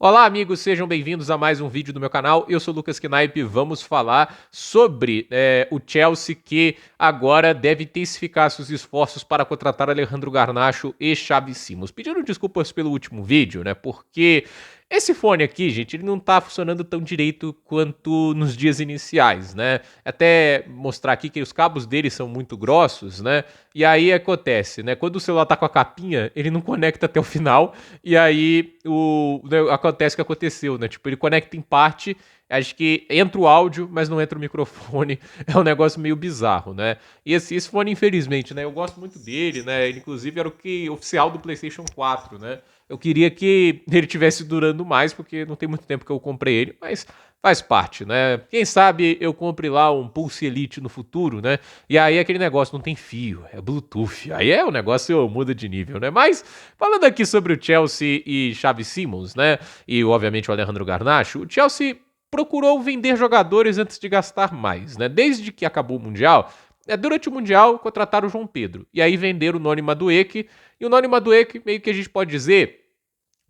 Olá, amigos, sejam bem-vindos a mais um vídeo do meu canal. Eu sou o Lucas Knaip e vamos falar sobre o Chelsea, que agora deve intensificar seus esforços para contratar Alejandro Garnacho e Xavi Simons. Pedindo desculpas pelo último vídeo, né? Porque esse fone aqui, gente, ele não tá funcionando tão direito quanto nos dias iniciais, né? Até mostrar aqui que os cabos dele são muito grossos, né? E aí acontece, né? Quando o celular tá com a capinha, ele não conecta até o final. E aí acontece o que aconteceu, né? Tipo, ele conecta em parte, acho que entra o áudio, mas não entra o microfone. É um negócio meio bizarro, né? E esse fone, infelizmente, né? Eu gosto muito dele, né? Ele, inclusive, era o que oficial do PlayStation 4, né? Eu queria que ele tivesse durando mais, porque não tem muito tempo que eu comprei ele, mas faz parte, né? Quem sabe eu compre lá um Pulse Elite no futuro, né? E aí aquele negócio não tem fio, é Bluetooth. Aí o negócio muda de nível, né? Mas falando aqui sobre o Chelsea e Xavi Simons, né? E obviamente o Alejandro Garnacho, o Chelsea procurou vender jogadores antes de gastar mais, né? Desde que acabou o Mundial, durante o Mundial contrataram o João Pedro. E aí venderam o Noni Madueke. E o Noni Madueke, meio que a gente pode dizer,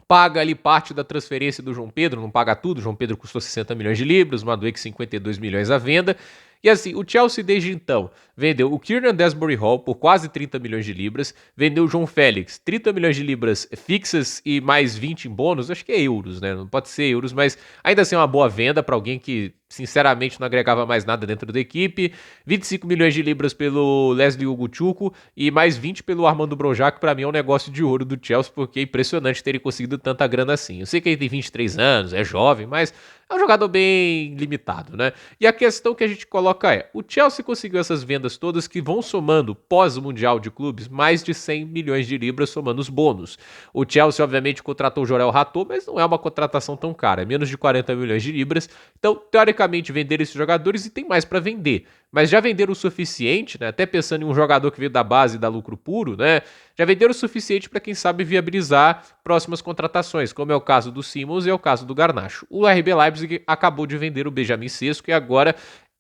paga ali parte da transferência do João Pedro, não paga tudo. O João Pedro custou 60 milhões de libras, o Madueke 52 milhões à venda. E assim, o Chelsea desde então vendeu o Kieran Desbury Hall por quase 30 milhões de libras, vendeu o João Félix, 30 milhões de libras fixas e mais 20 em bônus, acho que é euros, né? Não pode ser euros, mas ainda assim é uma boa venda para alguém que sinceramente não agregava mais nada dentro da equipe. 25 milhões de libras pelo Leslie Ugochukwu e mais 20 pelo Armando Broja, que para mim é um negócio de ouro do Chelsea, porque é impressionante terem conseguido tanta grana assim. Eu sei que ele tem 23 anos, é jovem, mas é um jogador bem limitado, né? E a questão que a gente coloca é, o Chelsea conseguiu essas vendas todas que vão somando pós o Mundial de Clubes mais de 100 milhões de libras somando os bônus. O Chelsea obviamente contratou o Jorel Rato, mas não é uma contratação tão cara, é menos de 40 milhões de libras. Então, teoricamente, vender esses jogadores e tem mais para vender. Mas já venderam o suficiente, né? Até pensando em um jogador que veio da base e dá lucro puro, né? Já venderam o suficiente para, quem sabe, viabilizar próximas contratações, como é o caso do Simons e é o caso do Garnacho. O RB Leipzig acabou de vender o Benjamin Sesko e agora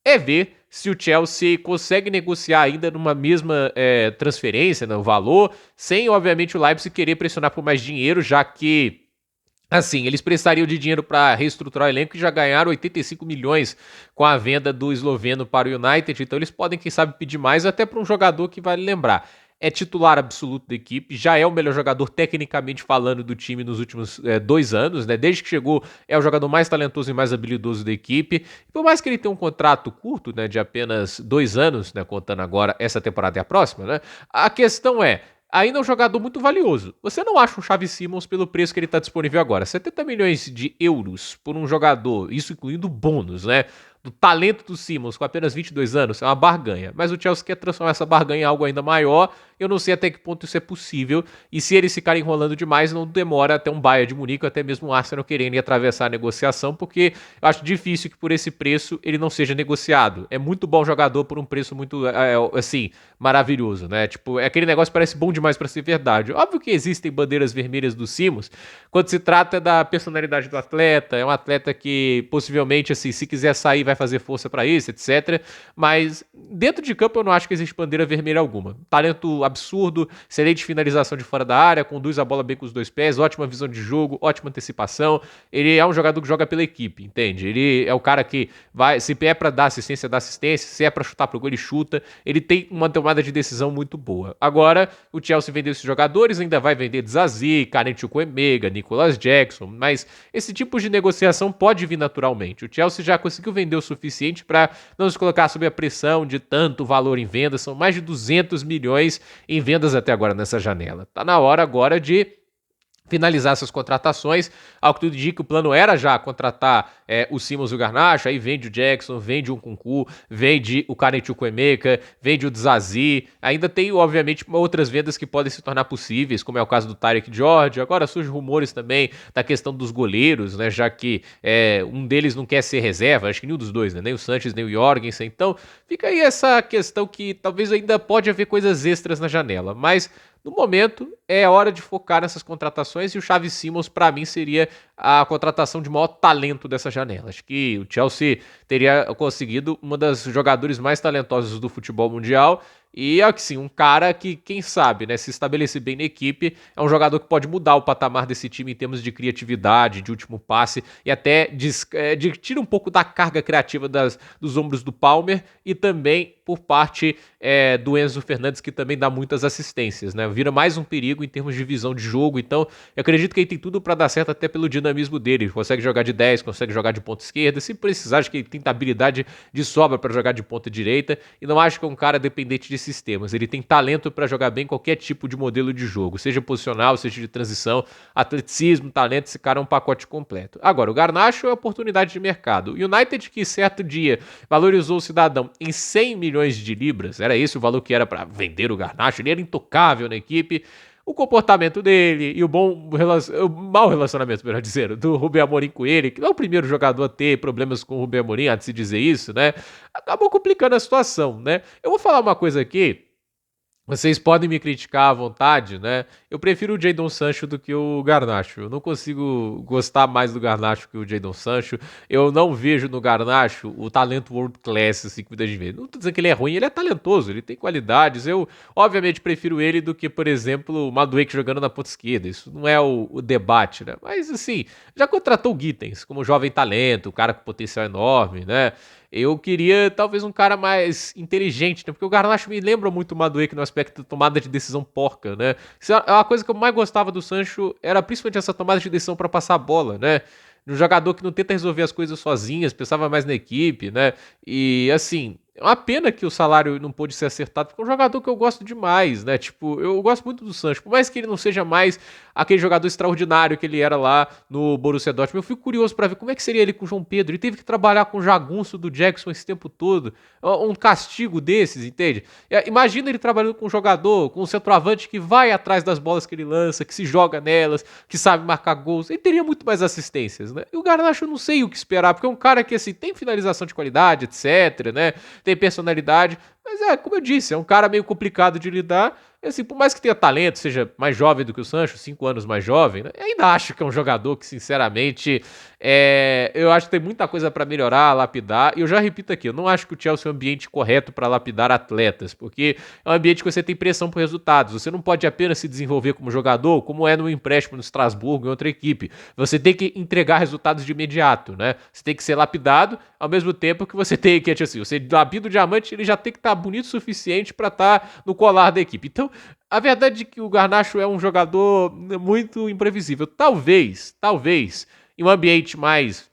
é ver se o Chelsea consegue negociar ainda numa mesma transferência, no valor, sem, obviamente, o Leipzig querer pressionar por mais dinheiro, já que assim, eles prestariam de dinheiro para reestruturar o elenco e já ganharam 85 milhões com a venda do esloveno para o United, então eles podem, quem sabe, pedir mais até para um jogador que, vale lembrar, é titular absoluto da equipe, já é o melhor jogador tecnicamente falando do time nos últimos 2 anos, né? Desde que chegou, é o jogador mais talentoso e mais habilidoso da equipe. E por mais que ele tenha um contrato curto, né, de apenas 2 anos, né, contando agora essa temporada e a próxima, né? A questão é, ainda é um jogador muito valioso. Você não acha um Xavi Simons pelo preço que ele está disponível agora? 70 milhões de euros por um jogador, isso incluindo bônus, né? Do talento do Simons com apenas 22 anos, é uma barganha. Mas o Chelsea quer transformar essa barganha em algo ainda maior. Eu não sei até que ponto isso é possível. E se eles ficarem enrolando demais, não demora até um Bayern de Munique ou até mesmo um Arsenal querendo atravessar a negociação, porque eu acho difícil que por esse preço ele não seja negociado. É muito bom jogador por um preço muito, assim, maravilhoso, né? Tipo, é aquele negócio que parece bom demais para ser verdade. Óbvio que existem bandeiras vermelhas do Simons quando se trata da personalidade do atleta. É um atleta que possivelmente, assim, se quiser sair, vai fazer força para isso, etc. Mas dentro de campo eu não acho que existe bandeira vermelha alguma. Talento absurdo, excelente finalização de fora da área, conduz a bola bem com os dois pés, ótima visão de jogo, ótima antecipação. Ele é um jogador que joga pela equipe, entende? Ele é o cara que vai, se é para dar assistência, dá assistência, se é para chutar pro gol, ele chuta. Ele tem uma tomada de decisão muito boa. Agora, o Chelsea vendeu esses jogadores, ainda vai vender Zazie, Karen Chukwuemeka, Nicolas Jackson, mas esse tipo de negociação pode vir naturalmente. O Chelsea já conseguiu vender o suficiente para não se colocar sob a pressão de tanto valor em vendas, são mais de 200 milhões em vendas até agora nessa janela. Tá na hora agora de finalizar essas contratações. Ao que tudo indica, o plano era já contratar o Simons e o Garnacho, aí vende o Jackson, vende o Nkunku, vende o Karen Chukwuemeka, vende o Zazie. Ainda tem, obviamente, outras vendas que podem se tornar possíveis, como é o caso do Tarek George. Agora surgem rumores também da questão dos goleiros, né, já que um deles não quer ser reserva, acho que nenhum dos dois, né, nem o Sanches, nem o Jorgensen. Então, fica aí essa questão que talvez ainda pode haver coisas extras na janela, mas no momento, é hora de focar nessas contratações e o Xavi Simons, para mim, seria a contratação de maior talento dessa janela. Acho que o Chelsea teria conseguido uma das jogadores mais talentosos do futebol mundial e, assim, um cara que, quem sabe, né, se estabelecer bem na equipe, é um jogador que pode mudar o patamar desse time em termos de criatividade, de último passe e até tira um pouco da carga criativa dos ombros do Palmer e também por parte do Enzo Fernandes, que também dá muitas assistências, né? Vira mais um perigo em termos de visão de jogo, então eu acredito que ele tem tudo para dar certo até pelo dinamismo dele, consegue jogar de 10, consegue jogar de ponta esquerda, se precisar, acho que ele tem habilidade de sobra para jogar de ponta direita, e não acho que é um cara dependente de sistemas, ele tem talento para jogar bem qualquer tipo de modelo de jogo, seja posicional, seja de transição, atleticismo, talento, esse cara é um pacote completo. Agora, o Garnacho é oportunidade de mercado. O United, que certo dia valorizou o cidadão em 100 milhões de libras, era esse o valor que era para vender o Garnacho, ele era intocável na equipe. O comportamento dele e o mau relacionamento, melhor dizendo, do Rubem Amorim com ele, que não é o primeiro jogador a ter problemas com o Rubem Amorim, antes de dizer isso, né? Acabou complicando a situação, né? Eu vou falar uma coisa aqui. Vocês podem me criticar à vontade, né? Eu prefiro o Jadon Sancho do que o Garnacho. Eu não consigo gostar mais do Garnacho que o Jadon Sancho. Eu não vejo no Garnacho o talento world class, assim, que muita gente vê. Não tô dizendo que ele é ruim, ele é talentoso, ele tem qualidades. Eu, obviamente, prefiro ele do que, por exemplo, o Madueke jogando na ponta esquerda. Isso não é o debate, né? Mas, assim, já contratou o Gittens como jovem talento, um cara com potencial enorme, né? Eu queria talvez um cara mais inteligente, né? Porque o Garnacho me lembra muito o Madueke no aspecto de tomada de decisão porca, né? Isso é uma coisa que eu mais gostava do Sancho, era principalmente essa tomada de decisão para passar a bola, né? Um jogador que não tenta resolver as coisas sozinhas, pensava mais na equipe, né? E assim, é uma pena que o salário não pôde ser acertado, porque é um jogador que eu gosto demais, né? Tipo, eu gosto muito do Sancho, por mais que ele não seja mais aquele jogador extraordinário que ele era lá no Borussia Dortmund. Eu fico curioso para ver como é que seria ele com o João Pedro. Ele teve que trabalhar com o jagunço do Jackson esse tempo todo. Um castigo desses, entende? Imagina ele trabalhando com um jogador, com um centroavante que vai atrás das bolas que ele lança, que se joga nelas, que sabe marcar gols. Ele teria muito mais assistências, né? E o Garnacho eu não sei o que esperar, porque é um cara que, assim, tem finalização de qualidade, etc, né? Tem personalidade, mas como eu disse, é um cara meio complicado de lidar. E assim, por mais que tenha talento, seja mais jovem do que o Sancho, 5 anos mais jovem, né? Eu ainda acho que é um jogador que, sinceramente, eu acho que tem muita coisa para melhorar, lapidar. E eu já repito aqui, eu não acho que o Chelsea é o ambiente correto para lapidar atletas, porque é um ambiente que você tem pressão por resultados. Você não pode apenas se desenvolver como jogador, como é no empréstimo no Estrasburgo, em outra equipe. Você tem que entregar resultados de imediato, né? Você tem que ser lapidado, ao mesmo tempo que você tem que, assim, você lapida o diamante, ele já tem que estar bonito o suficiente para estar no colar da equipe. Então, a verdade é que o Garnacho é um jogador muito imprevisível. Talvez, em um ambiente mais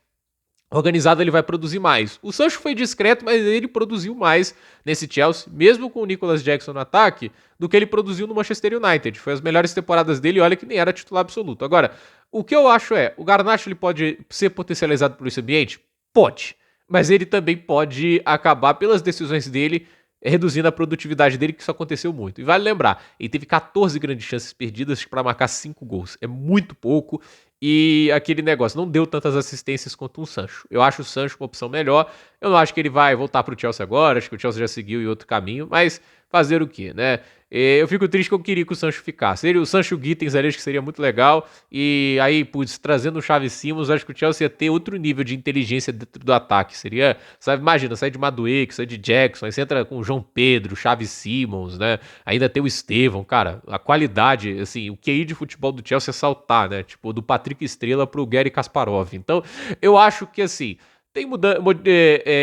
organizado ele vai produzir mais. O Sancho foi discreto, mas ele produziu mais nesse Chelsea, mesmo com o Nicolas Jackson no ataque, do que ele produziu no Manchester United. Foi as melhores temporadas dele, olha que nem era titular absoluto. Agora, o que eu acho o Garnacho ele pode ser potencializado por esse ambiente? Pode. Mas ele também pode acabar, pelas decisões dele, reduzindo a produtividade dele, que isso aconteceu muito. E vale lembrar, ele teve 14 grandes chances perdidas para marcar 5 gols. É muito pouco. E aquele negócio, não deu tantas assistências quanto um Sancho. Eu acho o Sancho uma opção melhor. Eu não acho que ele vai voltar para o Chelsea agora. Acho que o Chelsea já seguiu em outro caminho. Mas fazer o quê, né? Eu fico triste que eu queria que o Sancho ficasse. O Sancho e o Gittens ali, acho que seria muito legal. E aí, putz, trazendo o Xavi Simons, acho que o Chelsea ia ter outro nível de inteligência dentro do ataque. Seria, sabe, imagina, sair de Madueke, sair de Jackson, aí você entra com o João Pedro, Xavi Simons, né? Ainda tem o Estevão, cara, a qualidade, assim, o QI de futebol do Chelsea é saltar, né? Tipo, do Patrick Estrela pro Gary Kasparov. Então, eu acho que, assim, tem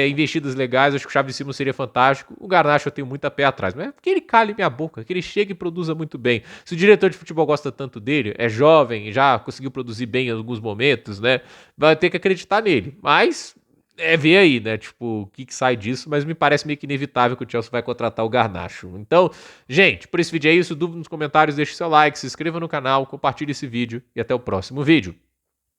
investidas legais, acho que o Xavi Simons seria fantástico. O Garnacho eu tenho muito a pé atrás, mas é que ele cale minha boca, que ele chegue e produza muito bem. Se o diretor de futebol gosta tanto dele, é jovem, já conseguiu produzir bem em alguns momentos, né? Vai ter que acreditar nele. Mas ver aí, né? Tipo, o que sai disso, mas me parece meio que inevitável que o Chelsea vai contratar o Garnacho. Então, gente, por esse vídeo é isso. Dúvida nos comentários, deixe seu like, se inscreva no canal, compartilhe esse vídeo e até o próximo vídeo.